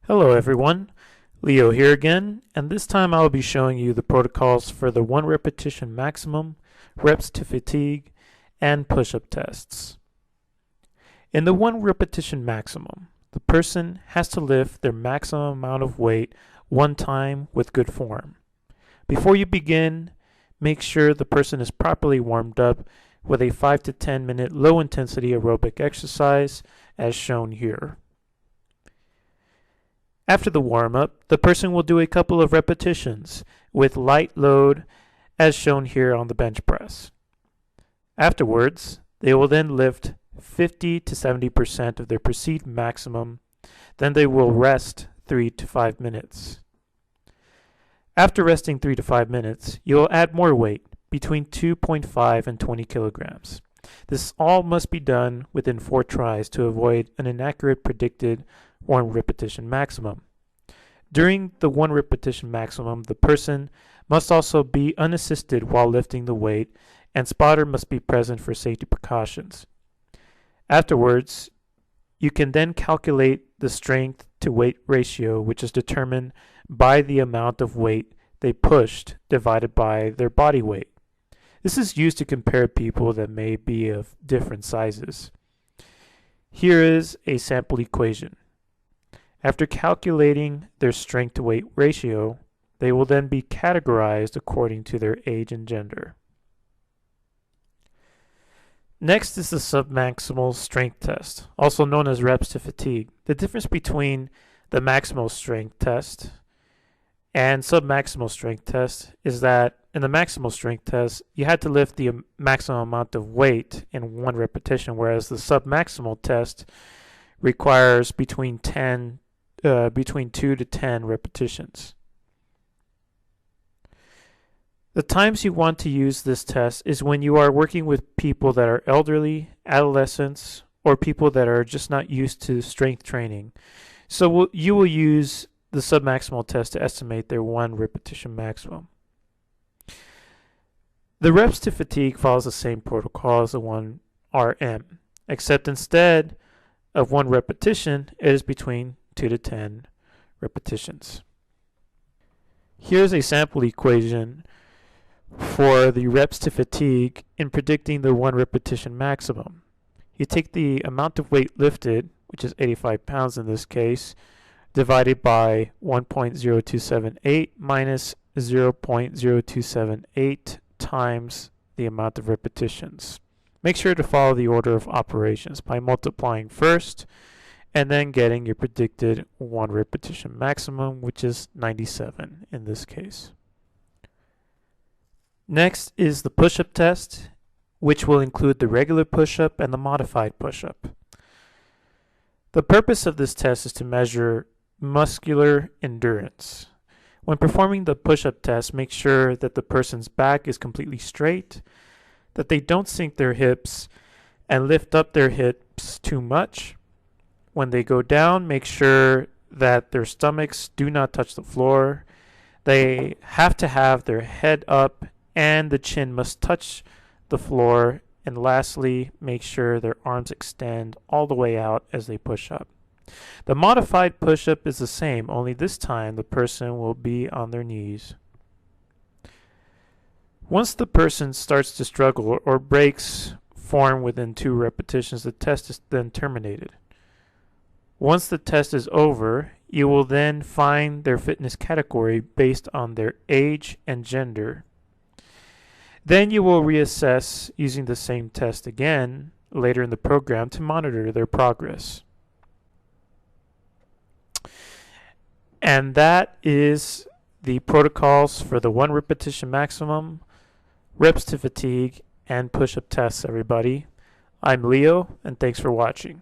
Hello everyone, Leo here again, and this time I'll be showing you the protocols for the 1 repetition maximum, reps to fatigue, and push-up tests. In the 1 repetition maximum, the person has to lift their maximum amount of weight one time with good form. Before you begin, make sure the person is properly warmed up with a 5 to 10 minute low intensity aerobic exercise as shown here. After the warm-up, the person will do a couple of repetitions with light load as shown here on the bench press. Afterwards, they will then lift 50 to 70% of their perceived maximum, then they will rest 3 to 5 minutes. After resting 3 to 5 minutes, you will add more weight, between 2.5 and 20 kilograms. This all must be done within 4 tries to avoid an inaccurate predicted 1 repetition maximum. During the 1 repetition maximum, the person must also be unassisted while lifting the weight, and spotter must be present for safety precautions. Afterwards, you can then calculate the strength to weight ratio, which is determined by the amount of weight they pushed divided by their body weight. This is used to compare people that may be of different sizes. Here is a sample equation. After calculating their strength to weight ratio, they will then be categorized according to their age and gender. Next is the submaximal strength test, also known as reps to fatigue. The difference between the maximal strength test and submaximal strength test is that in the maximal strength test, you had to lift the maximum amount of weight in 1 repetition, whereas the submaximal test requires between 2 to 10 repetitions. The times you want to use this test is when you are working with people that are elderly, adolescents, or people that are just not used to strength training. So you will use the submaximal test to estimate their 1 repetition maximum. The reps to fatigue follows the same protocol as the 1 RM, except instead of 1 repetition, it is between 2 to 10 repetitions. Here's a sample equation for the reps to fatigue in predicting the 1 repetition maximum. You take the amount of weight lifted, which is 85 pounds in this case, divided by 1.0278 minus 0.0278 times the amount of repetitions. Make sure to follow the order of operations by multiplying first and then getting your predicted 1 repetition maximum, which is 97 in this case. Next is the push-up test, which will include the regular push-up and the modified push-up. The purpose of this test is to measure muscular endurance. When performing the push-up test, make sure that the person's back is completely straight, that they don't sink their hips and lift up their hips too much. When they go down, make sure that their stomachs do not touch the floor. They have to have their head up and the chin must touch the floor. And lastly, make sure their arms extend all the way out as they push up. The modified push-up is the same, only this time the person will be on their knees. Once the person starts to struggle or breaks form within 2 repetitions, the test is then terminated. Once the test is over, you will then find their fitness category based on their age and gender. Then you will reassess using the same test again later in the program to monitor their progress. And that is the protocols for the 1 repetition maximum, reps to fatigue, and push-up tests, everybody. I'm Leo, and thanks for watching.